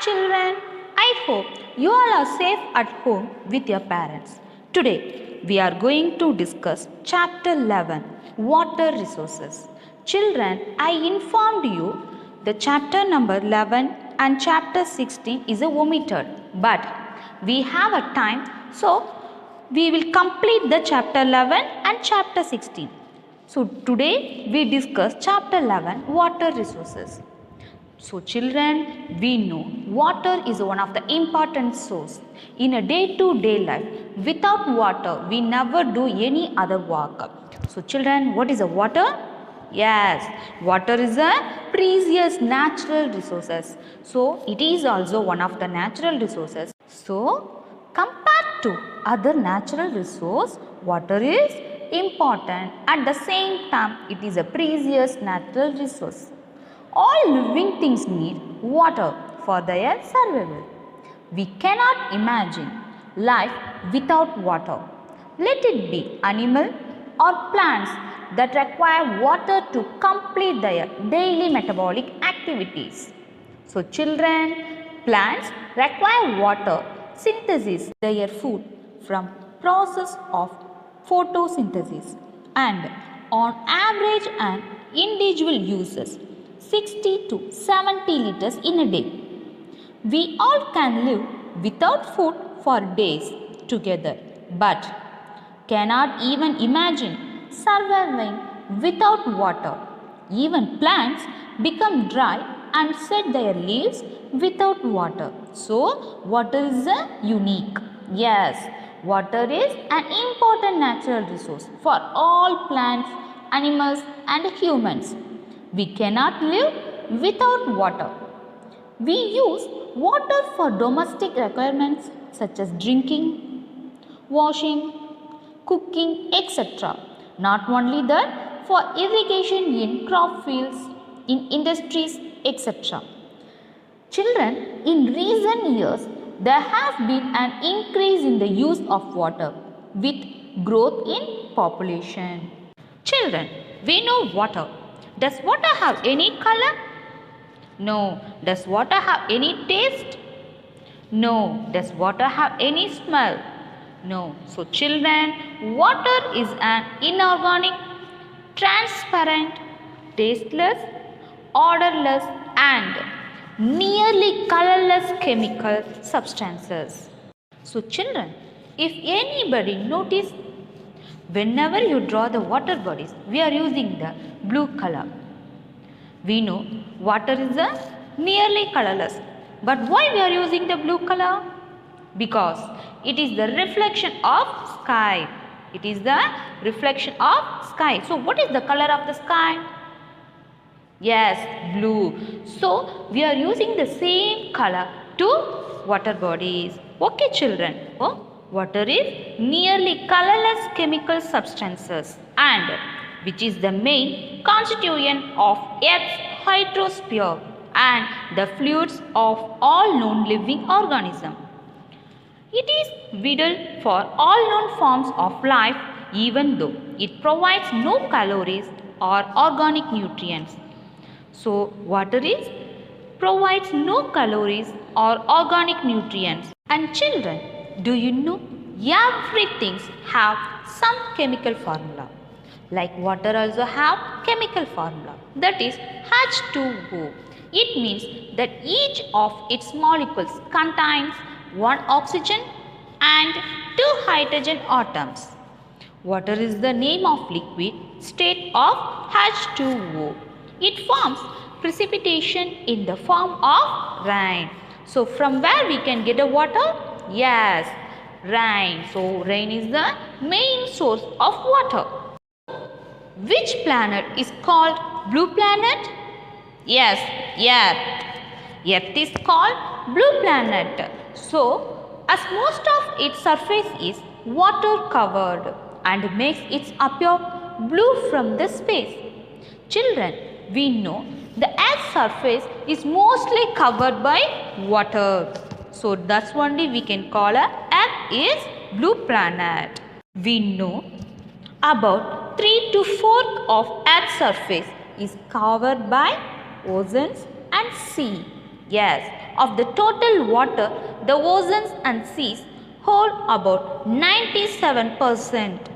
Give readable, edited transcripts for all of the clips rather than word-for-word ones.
children, I hope you all are safe at home with your parents. Today we are going to discuss chapter 11, Water Resources. Children, I informed you the chapter number 11 and chapter 16 is omitted, but we have a time, so we will complete the chapter 11 and chapter 16. So today we discuss chapter 11, Water Resources. So children, we know water is one of the important source in a day-to-day life. Without water, we never do any other work. So children, what is a water? Yes, water is a precious natural resources. So it is also one of the natural resources. So compared to other natural resource, water is important. At the same time, it is a precious natural resource. All living things need water for their survival. We cannot imagine life without water. Let it be animal or plants that require water to complete their daily metabolic activities. So children, plants require water synthesis their food from process of photosynthesis, and on average an individual uses 60 to 70 liters in a day. We all can live without food for days together, but cannot even imagine surviving without water. Even plants become dry and shed their leaves without water. So, water is a unique. Yes, water is an important natural resource for all plants, animals and humans. We cannot live without water. We use water for domestic requirements such as drinking, washing, cooking, etc. Not only that, for irrigation in crop fields, in industries, etc. Children, in recent years, there has been an increase in the use of water with growth in population. Children, we know water. Does water have any color? No. Does water have any taste? No. Does water have any smell? No. So children, water is an inorganic, transparent, tasteless, odorless and nearly colorless chemical substances. So children, if anybody notice, whenever you draw the water bodies, we are using the blue color. We know water is a nearly colorless. But why we are using the blue color? Because it is the reflection of sky. It is the reflection of sky. So what is the color of the sky? Yes, blue. So we are using the same color to water bodies. Okay children. Oh, water is nearly colorless chemical substances and which is the main constituent of Earth's hydrosphere and the fluids of all known living organisms. It is vital for all known forms of life even though it provides no calories or organic nutrients. So, water provides no calories or organic nutrients. And children, do you know everything have some chemical formula? Like water also have chemical formula, that is H2O. It means that each of its molecules contains one oxygen and two hydrogen atoms. Water is the name of liquid state of H2O. It forms precipitation in the form of rain. So from where we can get a water? Yes, rain. So rain is the main source of water. Which planet is called blue planet? Yes, Earth. Earth is called blue planet. So, as most of its surface is water covered and makes it appear blue from the space. Children, we know the Earth's surface is mostly covered by water. So, that's only we can call Earth is blue planet. We know about 3 to 4 of Earth's surface is covered by oceans and sea. Yes, of the total water, the oceans and seas hold about 97%,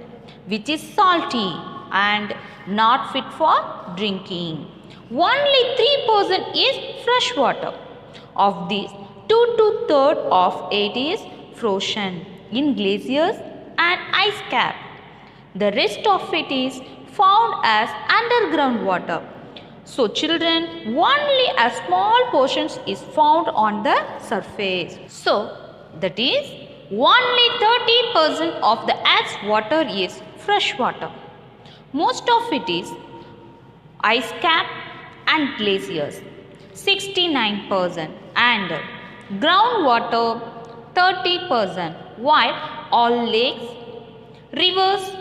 which is salty and not fit for drinking. Only 3% is fresh water. Of these, 2 to 3rd of it is frozen in glaciers and ice cap. The rest of it is found as underground water. So children, only a small portion is found on the surface. So that is only 30% of the earth's water is fresh water. Most of it is ice cap and glaciers, 69%, and groundwater, 30%, while all lakes, rivers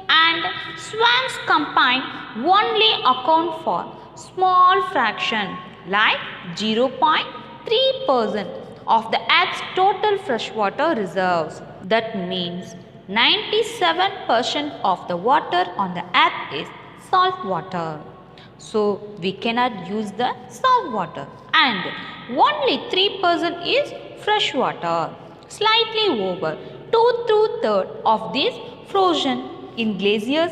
and swamps combined only account for small fraction like 0.3% of the earth's total freshwater reserves. That means 97% of the water on the earth is salt water. So we cannot use the salt water, and only 3% is fresh water. Slightly over 2 to 3rd of this frozen in glaciers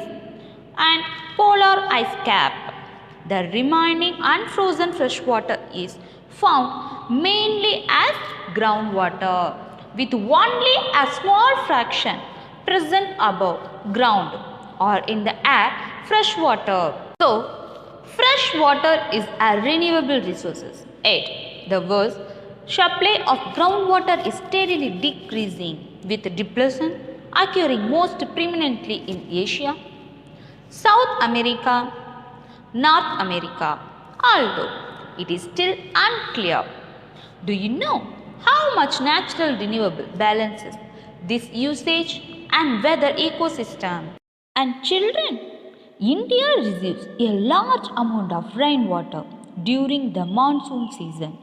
and polar ice cap. The remaining unfrozen fresh water is found mainly as groundwater, with only a small fraction present above ground or in the air fresh water. So, fresh water is a renewable resource. 8. The world's supply of groundwater is steadily decreasing, with depletion occurring most prominently in Asia, South America, North America, although it is still unclear. Do you know how much natural renewable balances this usage and weather ecosystem? And children, India receives a large amount of rainwater during the monsoon season.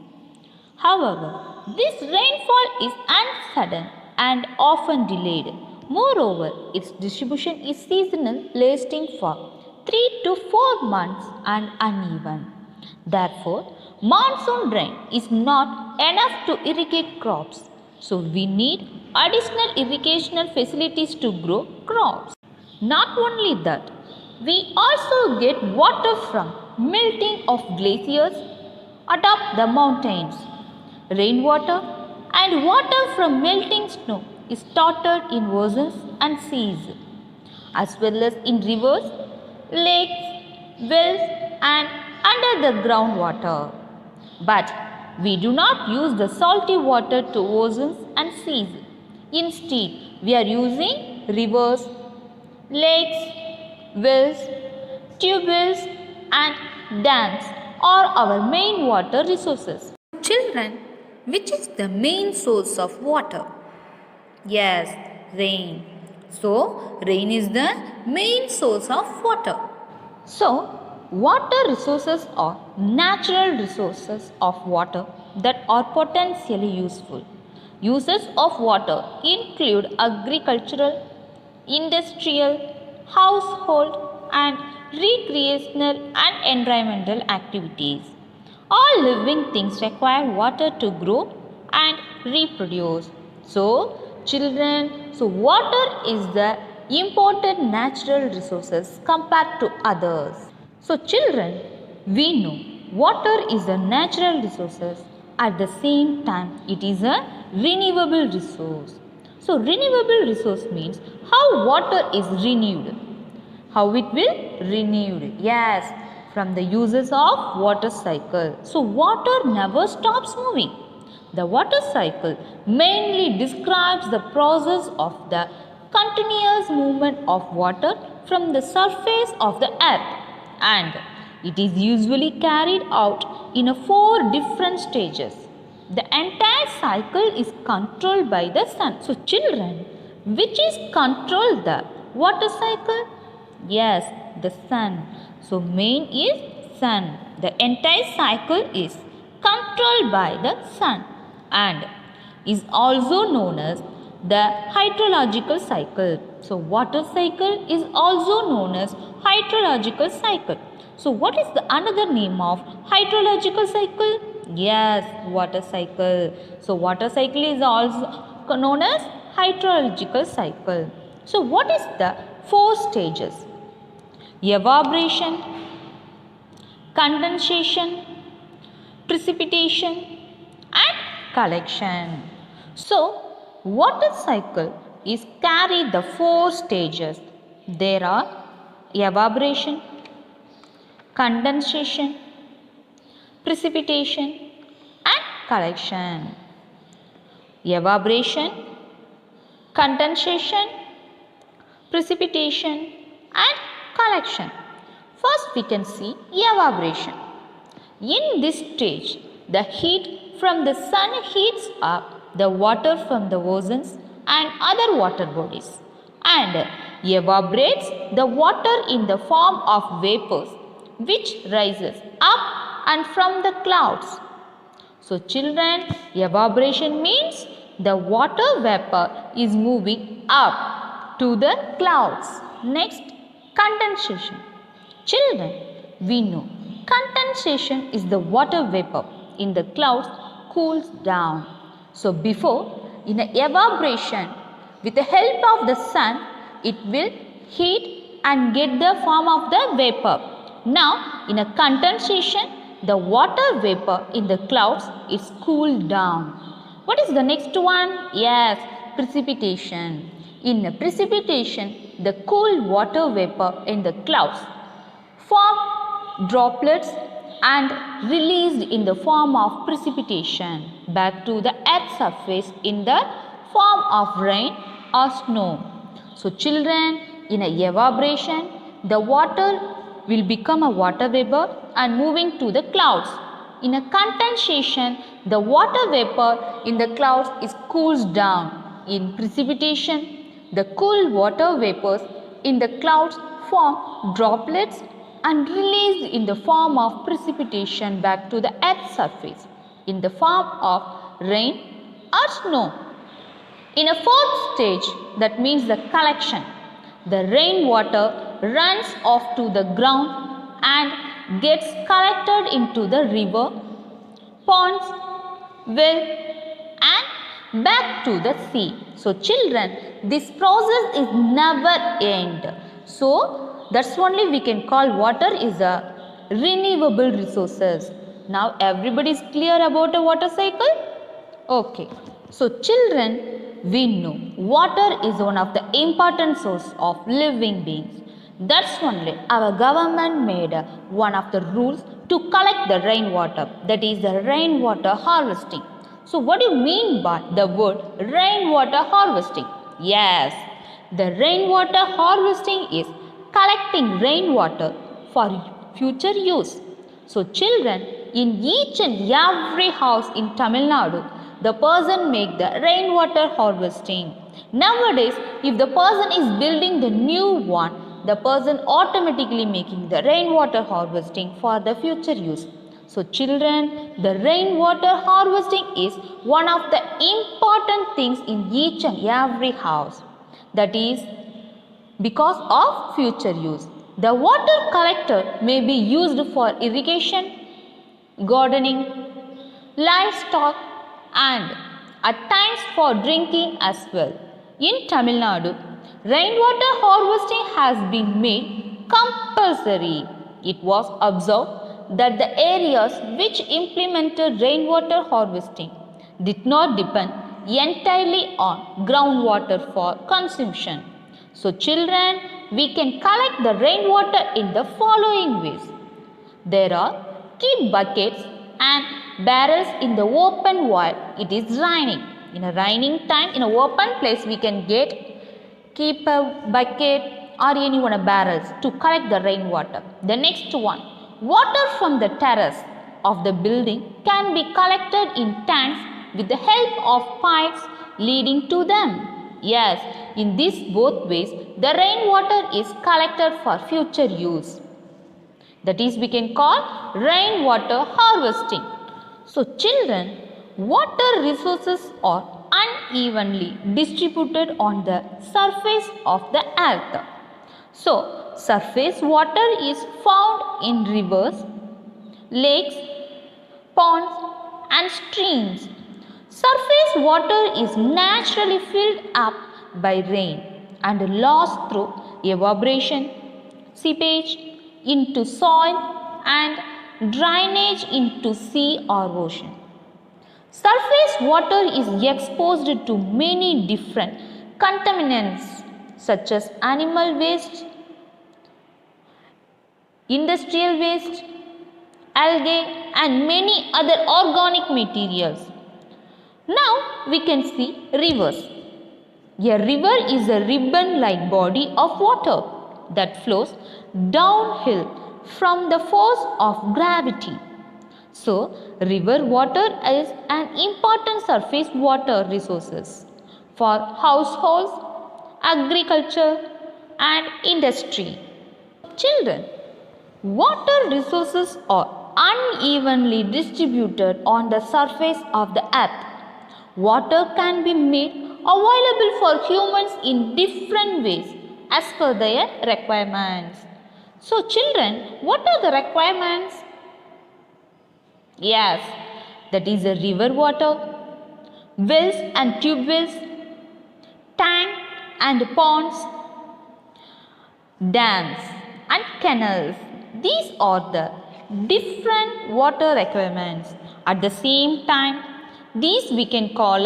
However, this rainfall is unsudden and often delayed. Moreover, its distribution is seasonal, lasting for 3 to 4 months and uneven. Therefore, monsoon rain is not enough to irrigate crops. So, we need additional irrigational facilities to grow crops. Not only that, we also get water from melting of glaciers atop the mountains. Rainwater and water from melting snow is stored in oceans and seas, as well as in rivers, lakes, wells and under the groundwater. But we do not use the salty water to oceans and seas. Instead, we are using rivers, lakes, wells, tube wells and dams are our main water resources. Children, which is the main source of water? Yes, rain. So, rain is the main source of water. So, water resources are natural resources of water that are potentially useful. Uses of water include agricultural, industrial, household and recreational and environmental activities. All living things require water to grow and reproduce. So, children, water is the important natural resources compared to others. So, children, we know water is a natural resources. At the same time, it is a renewable resource. So, renewable resource means how water is renewed. How it will renewed? Yes, from the uses of water cycle. So, water never stops moving. The water cycle mainly describes the process of the continuous movement of water from the surface of the earth, and it is usually carried out in 4 different stages. The entire cycle is controlled by the sun. So, children, which is control the water cycle? Yes, the sun. So, main is sun. The entire cycle is controlled by the sun and is also known as the hydrological cycle. So, water cycle is also known as hydrological cycle. So, what is the another name of hydrological cycle? Yes, water cycle. So water cycle is also known as hydrological cycle. So what is the four stages? Evaporation, condensation, precipitation and collection. So water cycle is carry the four stages. There are evaporation, condensation, precipitation and collection. Evaporation, condensation, precipitation and collection. First we can see evaporation. In this stage, the heat from the sun heats up the water from the oceans and other water bodies and evaporates the water in the form of vapors which rises up and from the clouds. So children, evaporation means the water vapor is moving up to the clouds. Next, condensation. Children, we know condensation is the water vapor in the clouds cools down. So before, in a evaporation, with the help of the sun, it will heat and get the form of the vapor. Now, in a condensation, the water vapor in the clouds is cooled down. What is the next one? Yes, precipitation. In a precipitation, the cool water vapor in the clouds form droplets and released in the form of precipitation back to the earth's surface in the form of rain or snow. So children, in a evaporation, the water will become a water vapor and moving to the clouds. In a condensation, the water vapor in the clouds is cools down. In precipitation, the cool water vapors in the clouds form droplets and released in the form of precipitation back to the earth's surface in the form of rain or snow. In a fourth stage, that means the collection, the rainwater runs off to the ground and gets collected into the river, ponds, well and back to the sea. So children, this process is never end. So that's only we can call water is a renewable resources. Now everybody is clear about a water cycle? Okay. So children, we know water is one of the important source of living beings. That's only our government made one of the rules to collect the rainwater, that is the rainwater harvesting. So what do you mean by the word rainwater harvesting? Yes, the rainwater harvesting is collecting rainwater for future use. So children, in each and every house in Tamil Nadu, the person make the rainwater harvesting. Nowadays, if the person is building the new one, the person automatically making the rainwater harvesting for the future use. So children, the rainwater harvesting is one of the important things in each and every house. That is because of future use. The water collector may be used for irrigation, gardening, livestock and at times for drinking as well. In Tamil Nadu, rainwater harvesting has been made compulsory. It was observed that the areas which implemented rainwater harvesting did not depend entirely on groundwater for consumption. So children, we can collect the rainwater in the following ways. There are keep buckets and barrels in the open while it is raining. In a raining time, in an open place, we can keep a bucket or any one of barrels to collect the rainwater. The next one, water from the terrace of the building can be collected in tanks with the help of pipes leading to them. Yes, in these both ways, the rainwater is collected for future use. That is, we can call rainwater harvesting. So children, water resources are unevenly distributed on the surface of the earth. So surface water is found in rivers, lakes, ponds, and streams. Surface water is naturally filled up by rain and lost through evaporation, seepage into soil, and drainage into sea or ocean. Surface water is exposed to many different contaminants such as animal waste, industrial waste, algae, and many other organic materials. Now we can see rivers. A river is a ribbon-like body of water that flows downhill from the force of gravity. So, river water is an important surface water resources for households, agriculture, and industry. Children, water resources are unevenly distributed on the surface of the earth. Water can be made available for humans in different ways as per their requirements. So, children, what are the requirements? Yes, that is a river water, wells and tube wells, tank and ponds, dams and canals. These are the different water requirements. At the same time, these we can call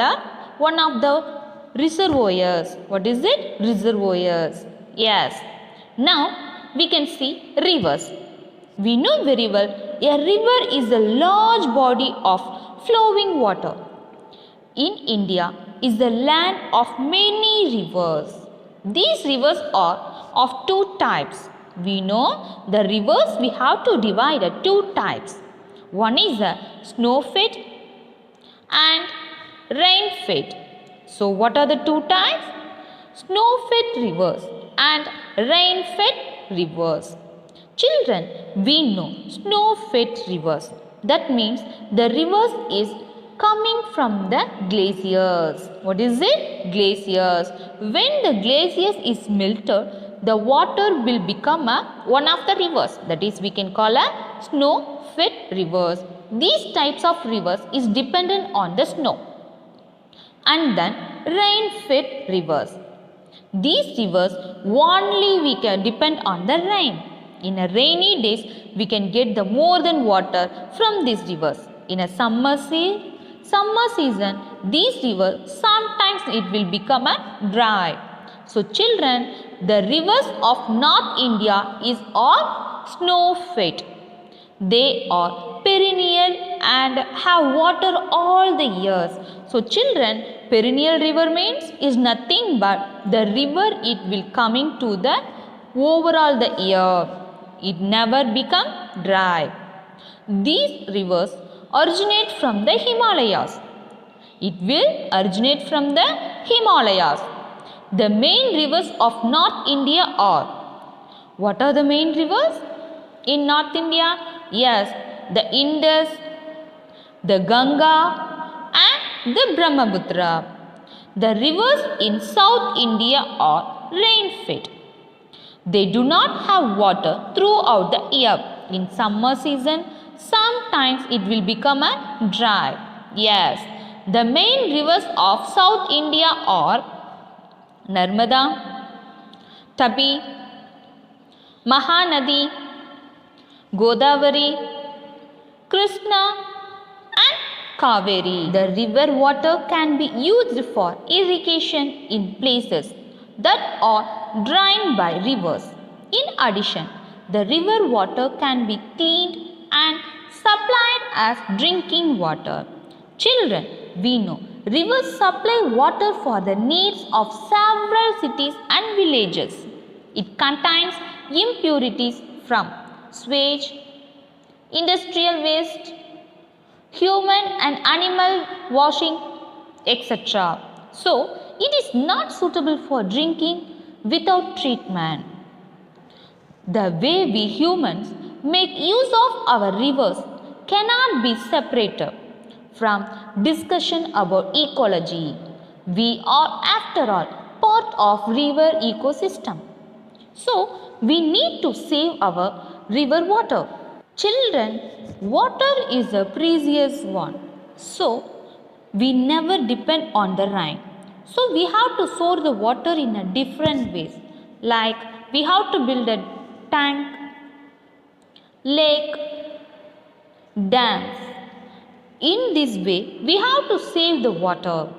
one of the reservoirs. What is it? Reservoirs. Yes. Now we can see rivers. We know very well a river is a large body of flowing water. In India is the land of many rivers. These rivers are of two types. We know the rivers we have to divide at two types. One is a snow-fed and rain-fed. So what are the two types? Snow-fed rivers and rain-fed rivers. Children, we know snow-fed rivers. That means the rivers is coming from the glaciers. What is it? Glaciers. When the glaciers is melted, the water will become one of the rivers. That is, we can call a snow-fed rivers. These types of rivers is dependent on the snow. And then rain-fed rivers. These rivers only we can depend on the rain. In a rainy days, we can get the more than water from these rivers. In a summer season, these rivers sometimes it will become dry. So children, the rivers of North India is all snow-fed. They are perennial and have water all the years. So children, perennial river means is nothing but the river it will coming to the overall the year. It never become dry. These rivers originate from the Himalayas. It will originate from the Himalayas. The main rivers of North India are. What are the main rivers in North India? Yes, the Indus, the Ganga and the Brahmaputra. The rivers in South India are rain-fed. They do not have water throughout the year. In summer season, sometimes it will become dry. Yes, the main rivers of South India are Narmada, Tapi, Mahanadi, Godavari, Krishna and Kaveri. The river water can be used for irrigation in places that are drained by rivers. In addition, the river water can be cleaned and supplied as drinking water. Children, we know rivers supply water for the needs of several cities and villages. It contains impurities from sewage, industrial waste, human and animal washing, etc. So, it is not suitable for drinking without treatment. The way we humans make use of our rivers cannot be separated from discussion about ecology. We are, after all, part of river ecosystem. So, we need to save our river water. Children, water is a precious one. So, we never depend on the rain. So, we have to store the water in a different ways. Like, we have to build a tank, lake, dams. In this way, we have to save the water.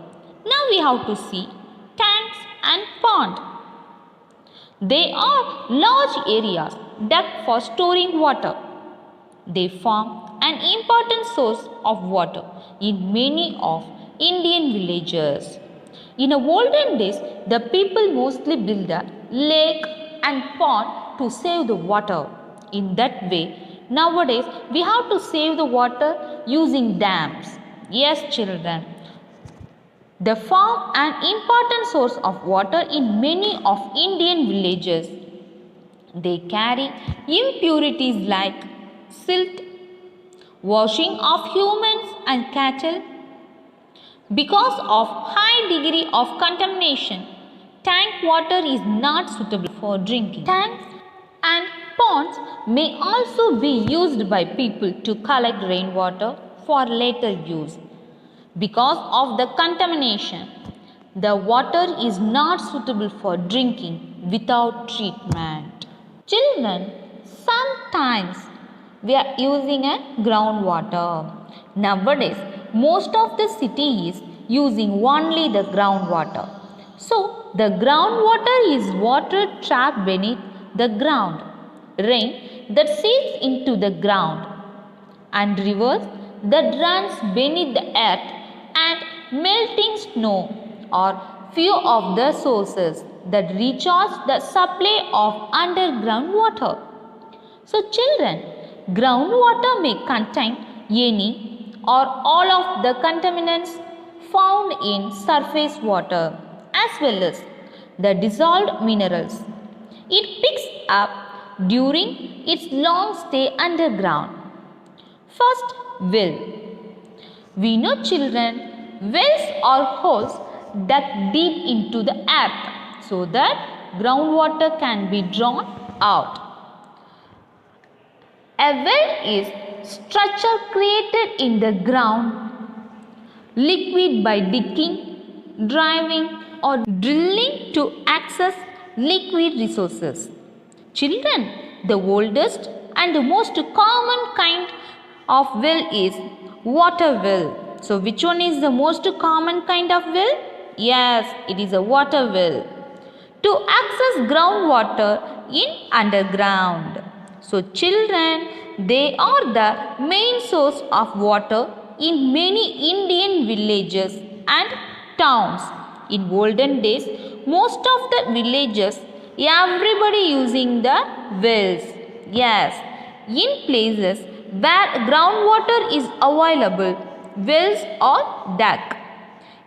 Now we have to see tanks and pond. They are large areas dug for storing water. They form an important source of water in many of Indian villages. In the olden days, the people mostly built a lake and pond to save the water. In that way, nowadays we have to save the water using dams. Yes, children. They form an important source of water in many of Indian villages. They carry impurities like silt, washing of humans and cattle. Because of high degree of contamination, tank water is not suitable for drinking. Tanks and ponds may also be used by people to collect rainwater for later use. Because of the contamination, the water is not suitable for drinking without treatment. Children, sometimes we are using a groundwater. Nowadays, most of the city is using only the groundwater. So, the groundwater is water trapped beneath the ground, rain that seeps into the ground, and rivers that runs beneath the earth, and melting snow are few of the sources that recharge the supply of underground water. So children, groundwater may contain any or all of the contaminants found in surface water as well as the dissolved minerals it picks up during its long stay underground. First, well. We know children, wells are holes dug deep into the earth so that groundwater can be drawn out. A well is structure created in the ground, liquid by digging, driving or drilling to access liquid resources. Children, the oldest and the most common kind of well is water well. So which one is the most common kind of well? Yes, it is a water well. To access groundwater in underground. So children, they are the main source of water in many Indian villages and towns. In olden days, most of the villages, everybody using the wells. Yes, in places where groundwater is available, wells are dug.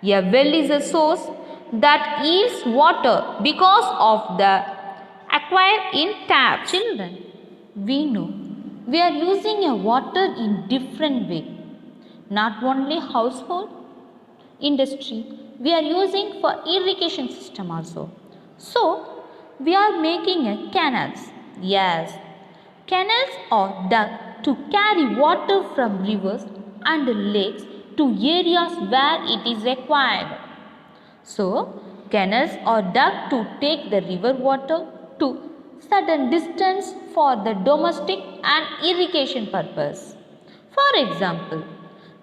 A well is a source that yields water because of the acquired in tap. Children, we know we are using a water in different way. Not only household, industry, we are using for irrigation system also. So, we are making a canals. Yes, canals are dug to carry water from rivers and lakes to areas where it is required. So, canals are dug to take the river water to certain distance for the domestic and irrigation purpose. For example,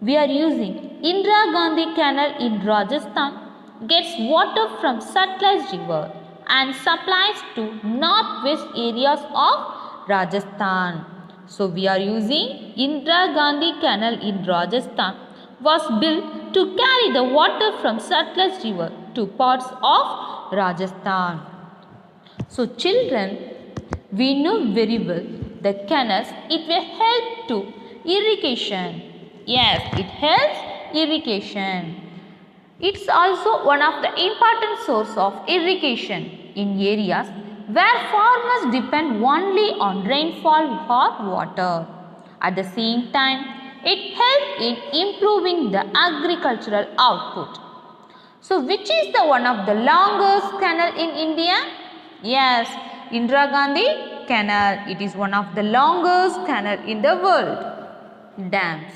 we are using Indira Gandhi Canal in Rajasthan gets water from Satluj River and supplies to northwest areas of Rajasthan. So we are using Indira Gandhi Canal in Rajasthan was built to carry the water from Satluj River to parts of Rajasthan. So children, we know very well the canals, it will help to irrigation. Yes, it helps irrigation. It's also one of the important source of irrigation in areas where farmers depend only on rainfall for water. At the same time, it helps in improving the agricultural output. So, which is the one of the longest canal in India? Yes, Indira Gandhi canal. It is one of the longest canal in the world. Dams.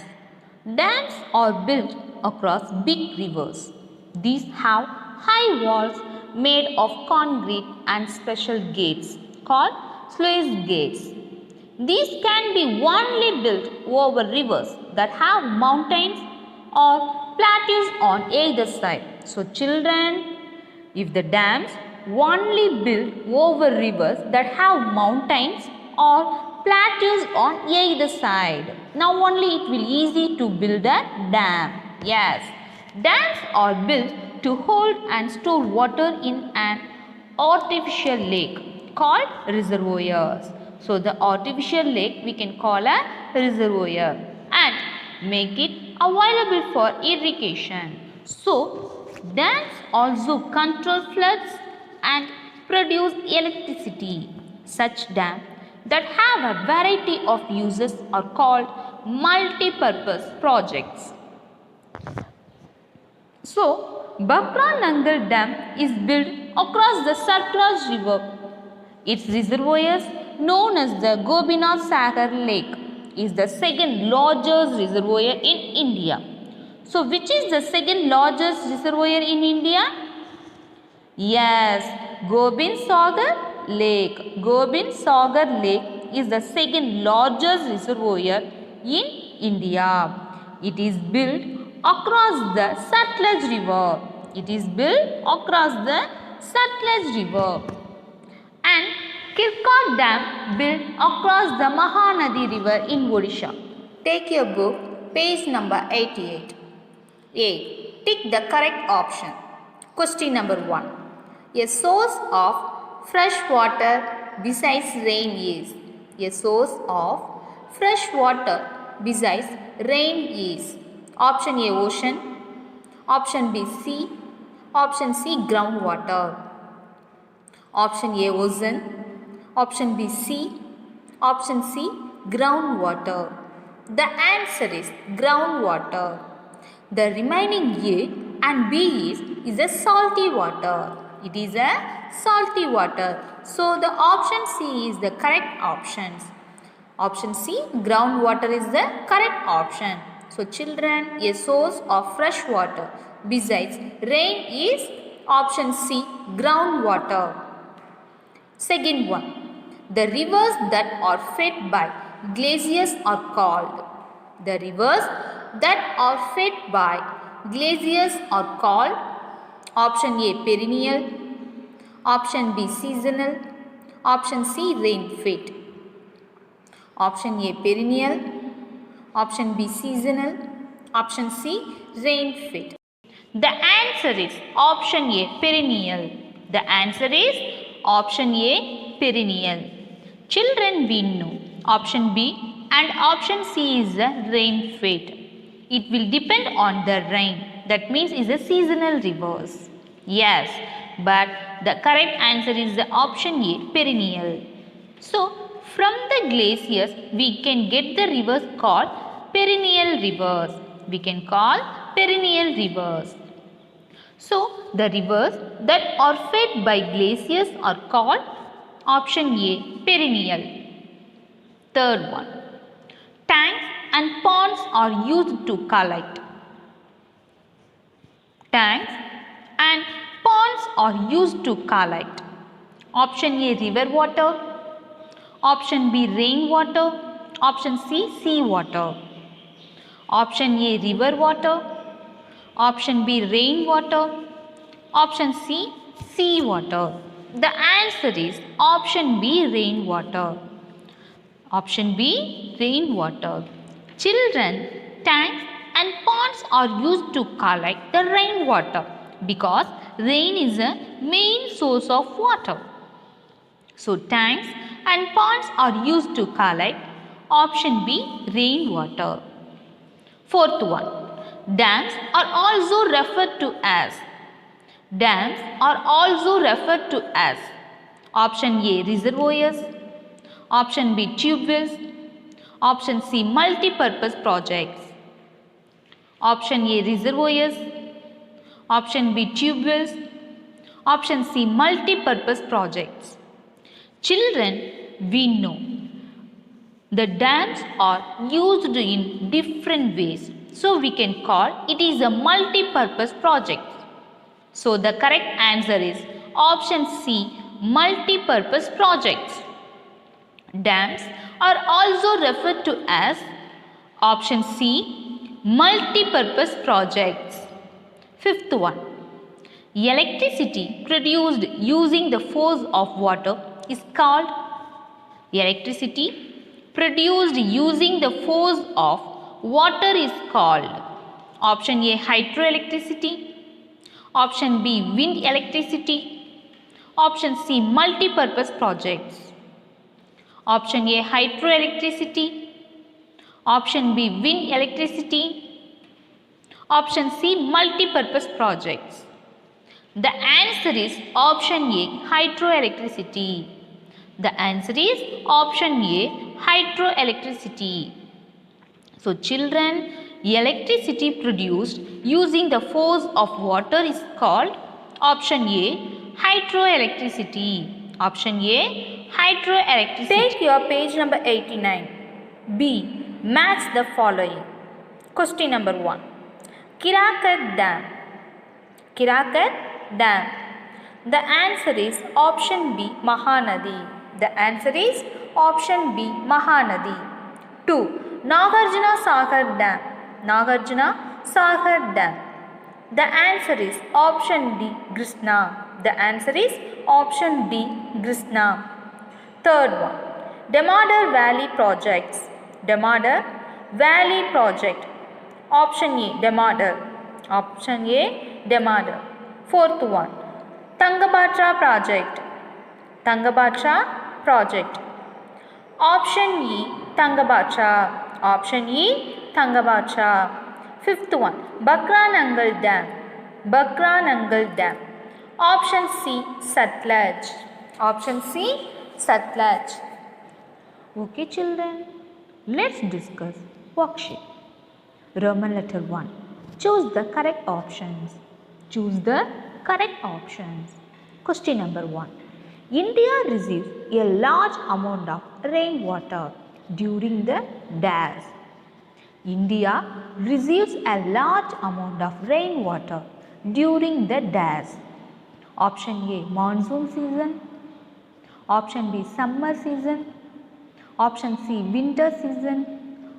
Dams are built across big rivers. These have high walls made of concrete and special gates called sluice gates. These can be only built over rivers that have mountains or plateaus on either side. So children, if the dams only built over rivers that have mountains or plateaus on either side, now only it will easy to build a dam. Yes, dams are built to hold and store water in an artificial lake called reservoirs. So the artificial lake we can call a reservoir and make it available for irrigation. So dams also control floods and produce electricity. Such dams that have a variety of uses are called multi-purpose projects. So, Bhakra Nangal Dam is built across the Satluj River. Its reservoirs, known as the Gobinath Sagar Lake, is the second largest reservoir in India. So, which is the second largest reservoir in India? Yes, Gobind Sagar Lake. Gobind Sagar Lake is the second largest reservoir in India. It is built across the Satluj River. It is built across the Satluj River. And Kirkot Dam built across the Mahanadi River in Odisha. Take your book, page number 88. A. Tick the correct option. Question number 1. A source of fresh water besides rain is. A source of fresh water besides rain is. Option A, ocean. Option B, sea. Option C, groundwater. Option A, ocean. Option B, sea. Option C, groundwater. The answer is groundwater. The remaining A and B is a salty water. It is a salty water. So the option C is the correct option. Option C, groundwater is the correct option. So children, a source of fresh water besides rain is option C, groundwater. Second one, the rivers that are fed by glaciers are called. The rivers that are fed by glaciers are called option A, perennial, option B, seasonal, option C, rain fed. Option A, perennial, option B, seasonal, option C, rain fed. The answer is option A, perennial. The answer is option A, perennial. Children, we know option B and option C is the rain fed. It will depend on the rain. That means is a seasonal rivers. Yes, but the correct answer is the option A, perennial. So, from the glaciers, we can get the rivers called perennial rivers. We can call perennial rivers. So, the rivers that are fed by glaciers are called option A, perennial. Third one, tanks and ponds are used to collect. Tanks and ponds are used to collect. Option A, river water. Option B, rainwater. Option C, sea water. Option A, river water. Option B, rainwater. Option C, sea water. The answer is option B, rainwater. Option B, rainwater. Children, tanks and ponds are used to collect the rainwater because rain is a main source of water. So, tanks and ponds are used to collect option B, rainwater. Fourth one, dams are also referred to as. Dams are also referred to as option A, reservoirs, option B, tube wells, option C, multi-purpose projects. Option A, reservoirs, option B, tube wells, option C, multi-purpose projects. Children, we know the dams are used in different ways. So we can call it is a multi-purpose project. So the correct answer is option C, multi-purpose projects. Dams are also referred to as option C, multi-purpose projects. Fifth one, electricity produced using the force of water is called electricity produced using the force of water is called option A, hydroelectricity, option B, wind electricity, option C, multi-purpose projects. Option A, hydroelectricity, option B, wind electricity, option C, multi-purpose projects. The answer is option A, hydroelectricity. The answer is option A, hydroelectricity. So children, electricity produced using the force of water is called option A, hydroelectricity. Option A, hydroelectricity. Take your page number 89. B. Match the following. Question number 1. Kirakat Dam. Kirakat Dam. The answer is option B, Mahanadi. The answer is option B, Mahanadi. 2. Nagarjuna Sagar Dam. Nagarjuna Sagar Dam. The answer is option D, Krishna. The answer is option D, Krishna. Third one, Damodar Valley Projects. Damodar Valley Project. Option A, Damodar. Option A, Damodar. Fourth one, Tungabhadra Project. Tungabhadra Project. Option E, Tungabhadra. Option E, Tungabhadra. Fifth one, Bakranangal Dam. Bakranangal Dam. Option C, Satluj. Option C, Satluj. Okay children, let's discuss worksheet. Roman letter 1. Choose the correct options. Choose the correct options. Question number 1. India receives a large amount of rainwater during the dash. India receives a large amount of rainwater during the dash. Option A, monsoon season. Option B, summer season. Option C, winter season.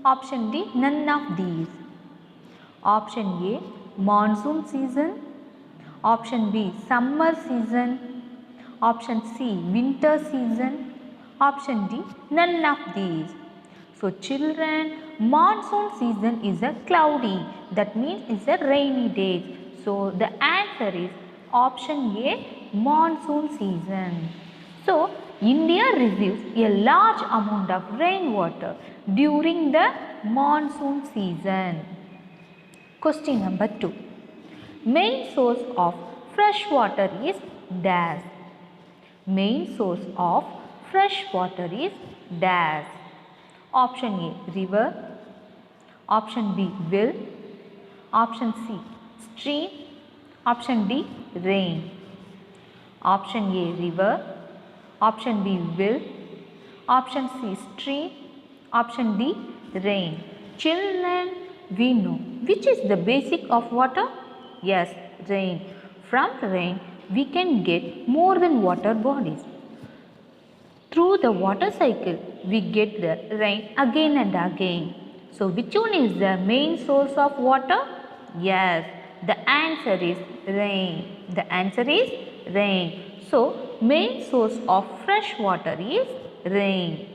Option D, none of these. Option A, monsoon season. Option B, summer season. Option C, winter season. Option D, none of these. So children, monsoon season is a cloudy. That means it's a rainy day. So the answer is option A, monsoon season. So India receives a large amount of rainwater during the monsoon season. Question number 2. Main source of fresh water is dash. Main source of fresh water is dash. Option A, river. Option B, well. Option C, stream. Option D, rain. Option A, river. Option B, well. Option C, stream. Option D, rain. Children, we know which is the basic of water? Yes, rain. From rain, we can get more than water bodies. Through the water cycle, we get the rain again and again. So, which one is the main source of water? Yes, the answer is rain. The answer is rain. So, main source of fresh water is rain.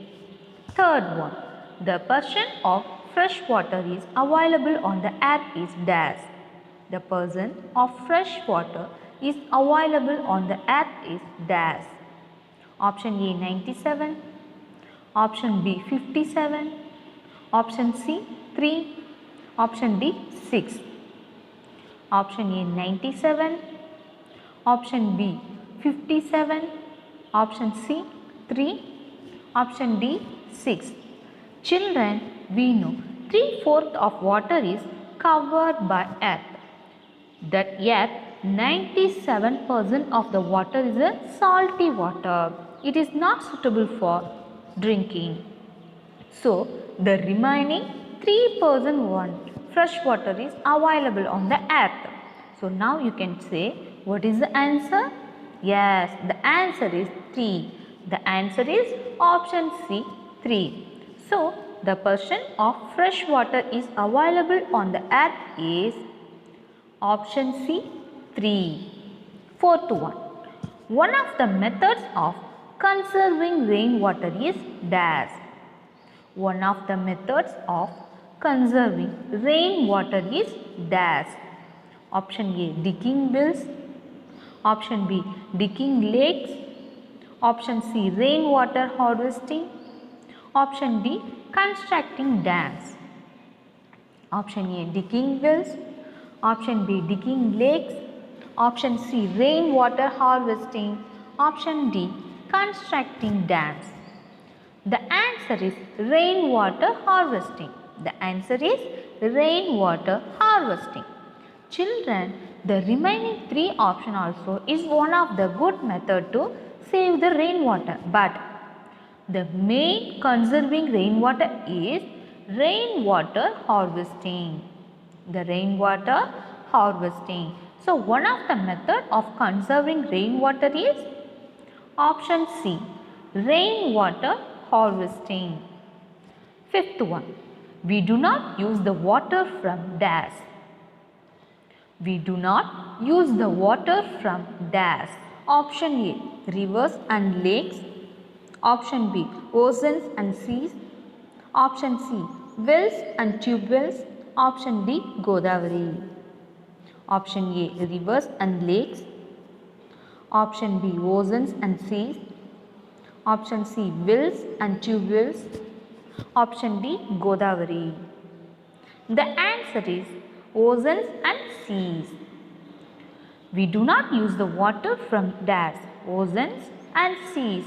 Third one, the percent of fresh water is available on the earth is dash. The percent of fresh water is available on the earth is dash. Option A, 97. Option B, 57. Option C, 3. Option D, 6. Option A, 97. Option B, 57. Option C, 3. Option D, 6. Children, we know 3/4 of water is covered by earth. That yet 97% of the water is a salty water. It is not suitable for drinking. So the remaining 3% fresh water is available on the earth. So now you can say, what is the answer? Yes, the answer is 3. The answer is option C, 3. So the percent of fresh water is available on the earth is option C, 3. Fourth one. One of the methods of conserving rainwater is dash. One of the methods of conserving rainwater is dash. Option A, digging wells. Option B, digging lakes. Option C, rainwater harvesting. Option D, constructing dams. Option A, digging wells. Option B, digging lakes. Option C, rainwater harvesting. Option D, constructing dams. The answer is rainwater harvesting. The answer is rainwater harvesting. Children, the remaining 3 option also is one of the good method to save the rainwater. But the main conserving rainwater is rainwater harvesting. The rainwater harvesting. So one of the method of conserving rainwater is option C, rainwater harvesting. Fifth one, we do not use the water from dash. We do not use the water from dash. Option A, rivers and lakes. Option B, oceans and seas. Option C, wells and tube wells. Option D, Godavari. Option A, rivers and lakes. Option B, oceans and seas. Option C, wells and tube wells. Option D, Godavari. The answer is oceans and seas. We do not use the water from dash, oceans and seas.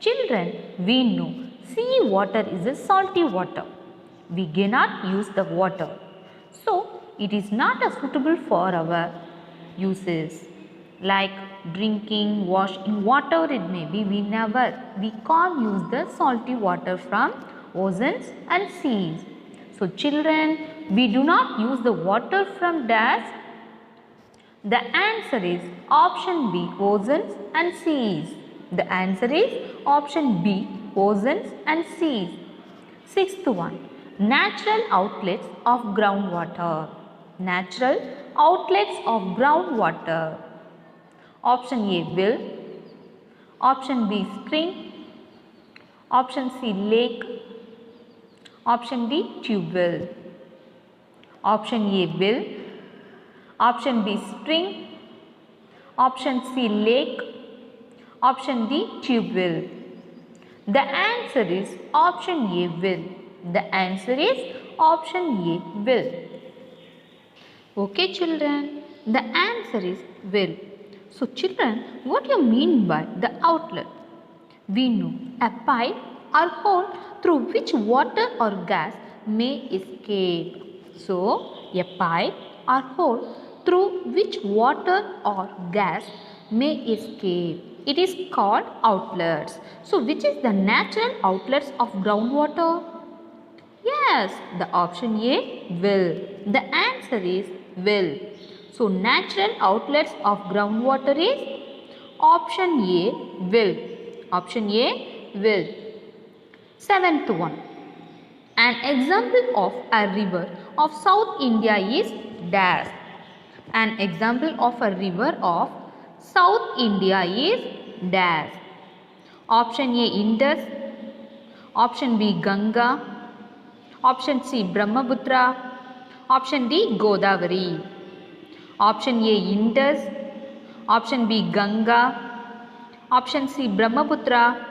Children, we know sea water is a salty water. We cannot use the water. So, it is not suitable for our uses. Like drinking, washing, whatever it may be, we can't use the salty water from oceans and seas. So children, we do not use the water from dash. The answer is option B, oceans and seas. The answer is option B, oceans and seas. Sixth one, natural outlets of groundwater. Natural outlets of groundwater. Option A, well. Option B, spring. Option C, lake. Option D, tube well. Option A, well. Option B, spring. Option C, lake. Option D, tube well. The answer is option A, well. The answer is option A, well. Okay children, the answer is well. So children, what do you mean by the outlet? We know a pipe or hole through which water or gas may escape. So a pipe or hole through which water or gas may escape. It is called outlets. So which is the natural outlets of groundwater? Yes, the option A, well. The answer is well. So natural outlets of groundwater is option A, well. Option A, well. Seventh one. An example of a river of South India is dash. An example of a river of South India is dash. Option A, Indus. Option B, Ganga. Option C, Brahmaputra. Option D, Godavari. Option A, Indus. Option B, Ganga. Option C, Brahmaputra.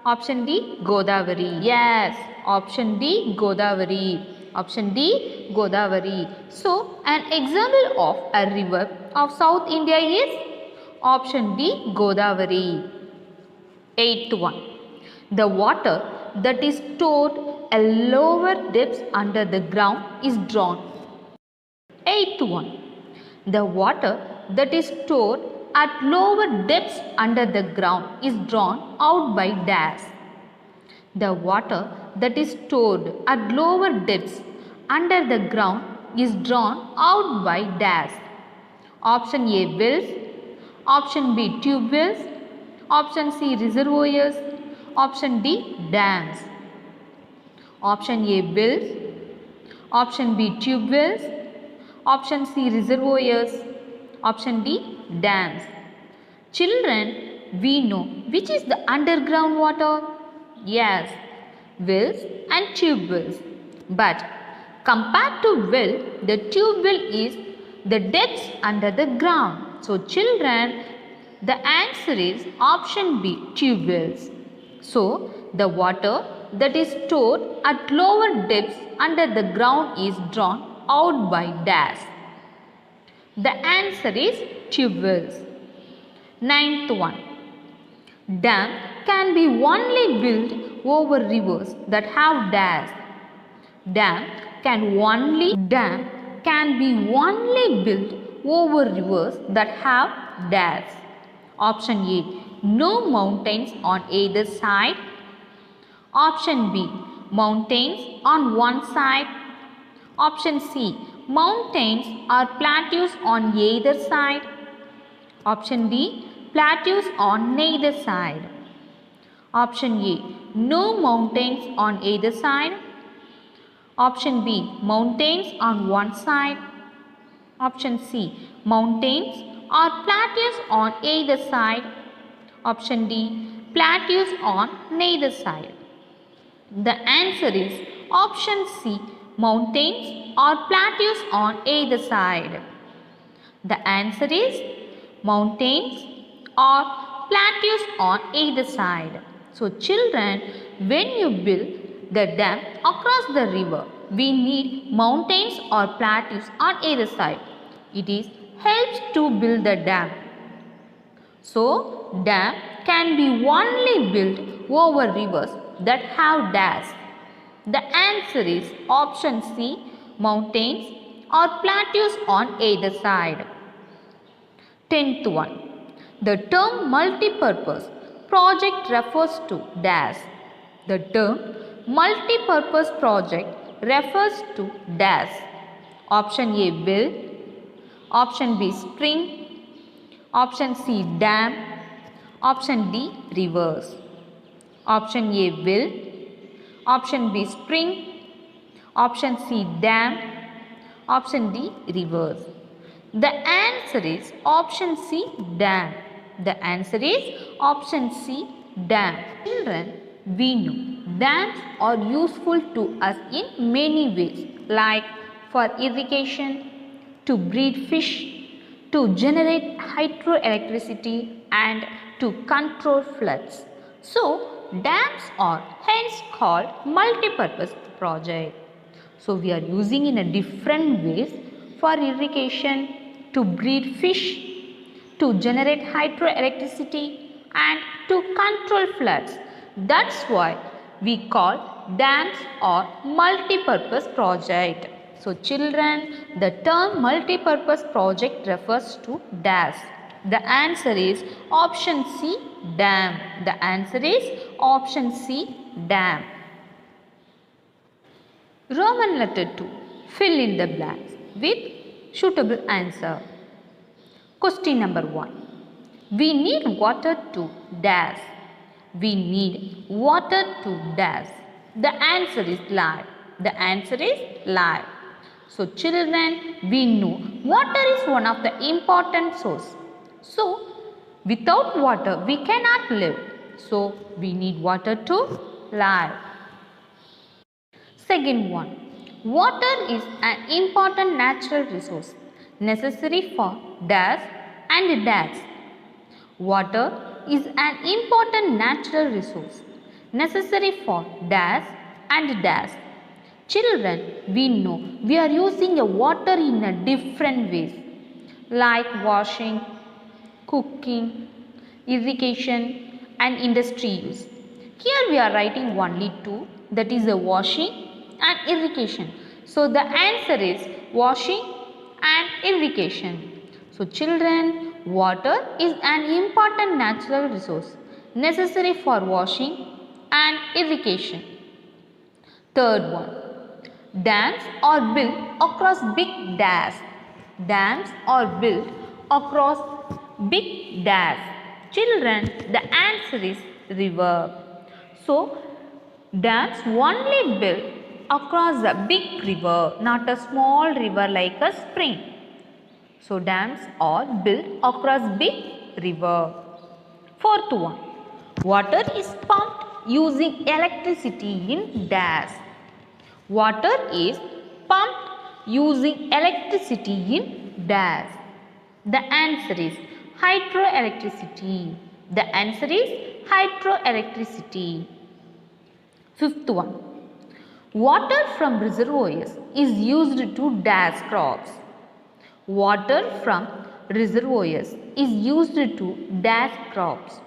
Option D, Godavari. Yes, option D, Godavari. Option D, Godavari. So, an example of a river of South India is option D, Godavari. Eighth one. The water that is stored at lower depths under the ground is drawn. Eighth one. The water that is stored at lower depths under the ground is drawn out by dash. The water that is stored at lower depths under the ground is drawn out by dash. Option A, wells. Option B, tube wells. Option C, reservoirs. Option D, dams. Option A, wells. Option B, tube wells. Option C, reservoirs. Option D, dams. Children, we know which is the underground water. Yes, wells and tube wells. But compared to well, the tube well is the depths under the ground. So children, the answer is option B, tube wells. So the water that is stored at lower depths under the ground is drawn out by dash. The answer is tube wells. Ninth one. Dam can be only built over rivers that have dash. Dam can be only built over rivers that have dash. Option A, no mountains on either side. Option B, mountains on one side. Option C, mountains or plateaus on either side. Option D, plateaus on neither side. Option A, no mountains on either side. Option B, mountains on one side. Option C, mountains or plateaus on either side. Option D, plateaus on neither side. The answer is option C, mountains or plateaus on either side. The answer is mountains or plateaus on either side. So children, when you build the dam across the river, we need mountains or plateaus on either side. It helps to build the dam. So dam can be only built over rivers that have dash. The answer is option C, mountains or plateaus on either side. 10th one. The term multi-purpose project refers to dash. The term multi-purpose project refers to dash. Option A, well. Option B, spring. Option C, dam. Option D, rivers. Option A, well. Option B, spring. Option C, dam. Option D, rivers. The answer is option C, dam. The answer is option C, dam. Children, we know dams are useful to us in many ways, like for irrigation, to breed fish, to generate hydroelectricity, and to control floods. So, dams are hence called multi-purpose project. So, we are using in a different ways for irrigation, to breed fish, to generate hydroelectricity, and to control floods. That's why we call dams or multi-purpose project. So children, the term multi-purpose project refers to dash. The answer is option C, dam. The answer is option C, dam. Roman letter 2. Fill in the blanks with suitable answer. Question number 1. We need water to dash. We need water to dash. The answer is live. The answer is live. So children, we know water is one of the important source. So without water we cannot live. So we need water to live. Second one. Water is an important natural resource necessary for dash and dash. Water is an important natural resource necessary for dash and dash. Children, we know we are using the water in a different ways, like washing, cooking, irrigation and industry use. Here we are writing only two, that is the washing and irrigation. So the answer is washing and irrigation. So children, water is an important natural resource necessary for washing, and irrigation. Third one, dams are built across big dash. Dams are built across big dash. Children, the answer is river. So, dams only built across a big river, not a small river like a spring. So, dams are built across big river. Fourth one, water is pumped using electricity in dash. Water is pumped using electricity in dash. The answer is hydroelectricity. The answer is hydroelectricity. Fifth one, water from reservoirs is used to dash crops. Water from reservoirs is used to dash crops.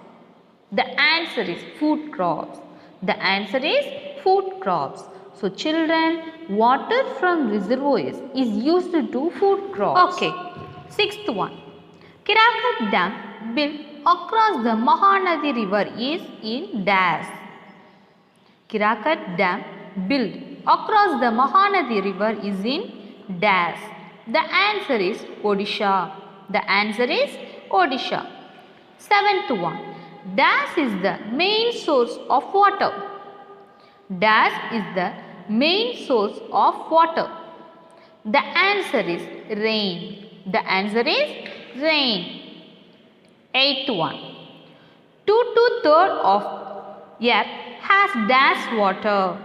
The answer is food crops. The answer is food crops. So children, water from reservoirs is used to food crops. Okay. Sixth one, Kirakat Dam built across the Mahanadi river is in dash. Kirakat Dam built across the Mahanadi river is in dash. The answer is Odisha. The answer is Odisha. Seventh one, dash is the main source of water. Dash is the main source of water. The answer is rain. The answer is rain. Eighth one, 2 2/3 of earth has dash water.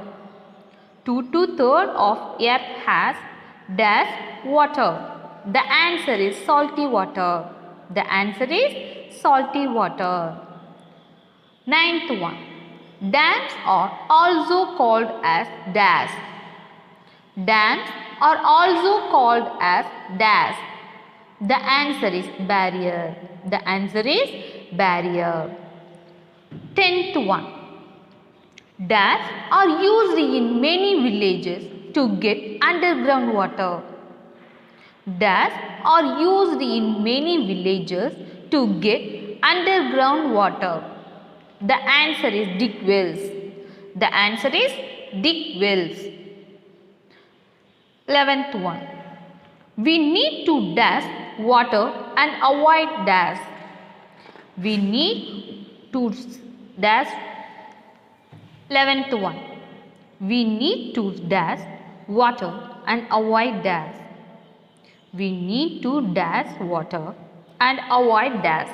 2 2/3 of earth has dash water. The answer is salty water. The answer is salty water. Ninth one, dams are also called as dash. Dams are also called as dash. The answer is barrier. The answer is barrier. 10th one, dash are used in many villages to get underground water. Dash are used in many villages to get underground water. The answer is dig wells. The answer is dig wells. 11th one, we need to dash water and avoid dash. We need to dash. 11th one, we need to dash water and avoid dash. We need to dash water and avoid dash.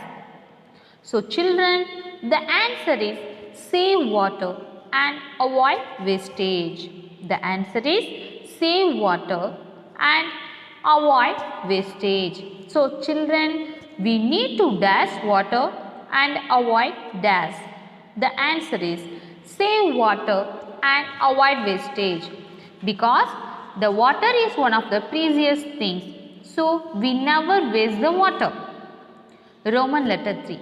So children, the answer is save water and avoid wastage. The answer is save water and avoid wastage. So children, we need to dash water and avoid dash. The answer is save water and avoid wastage, because the water is one of the precious things. So we never waste the water. Roman letter 3.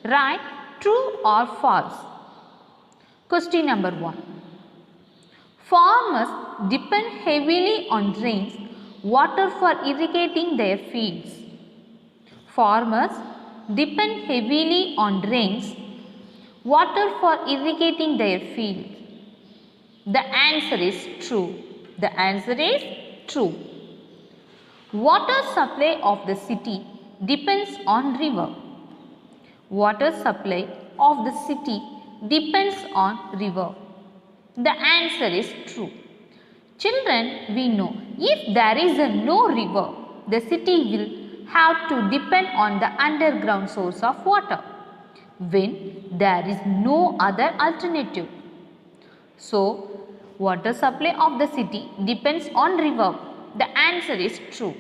Write true or false. Question number 1. Farmers depend heavily on rains water for irrigating their fields. Farmers depend heavily on rains water for irrigating their fields. The answer is true. The answer is true. Water supply of the city depends on river. Water supply of the city depends on river. The answer is true. Children, we know if there is no river, the city will have to depend on the underground source of water when there is no other alternative. So, water supply of the city depends on river. The answer is true.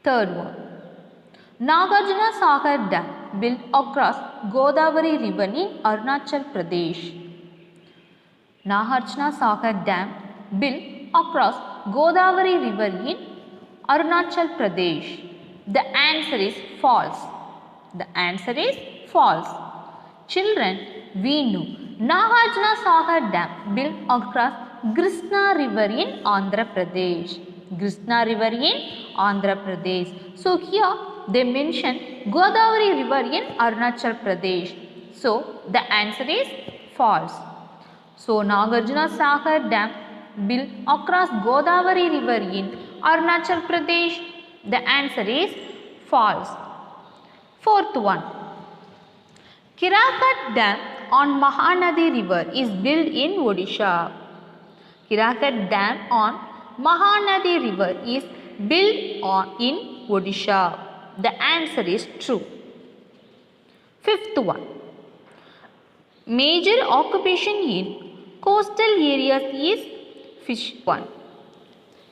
Third one. Nagarjuna Sagar Dam built across Godavari River in Arunachal Pradesh. Nagarjuna Sagar Dam built across Godavari River in Arunachal Pradesh. The answer is false. The answer is false. Children, we know Nagarjuna Sagar Dam built across Krishna River in Andhra Pradesh. Krishna River in Andhra Pradesh. So here they mention Godavari River in Arunachal Pradesh. So the answer is false. So Nagarjuna Sagar Dam built across Godavari River in Arunachal Pradesh. The answer is false. Fourth one. Kirakat Dam on Mahanadi River is built in Odisha. Kirakat Dam on Mahanadi River is built in Odisha. The answer is true. Fifth one. Major occupation in coastal areas is fish. One.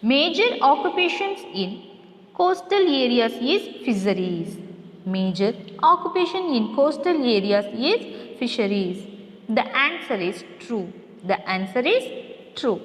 Major occupations in coastal areas is fisheries. Major occupation in coastal areas is fisheries. The answer is true. The answer is true.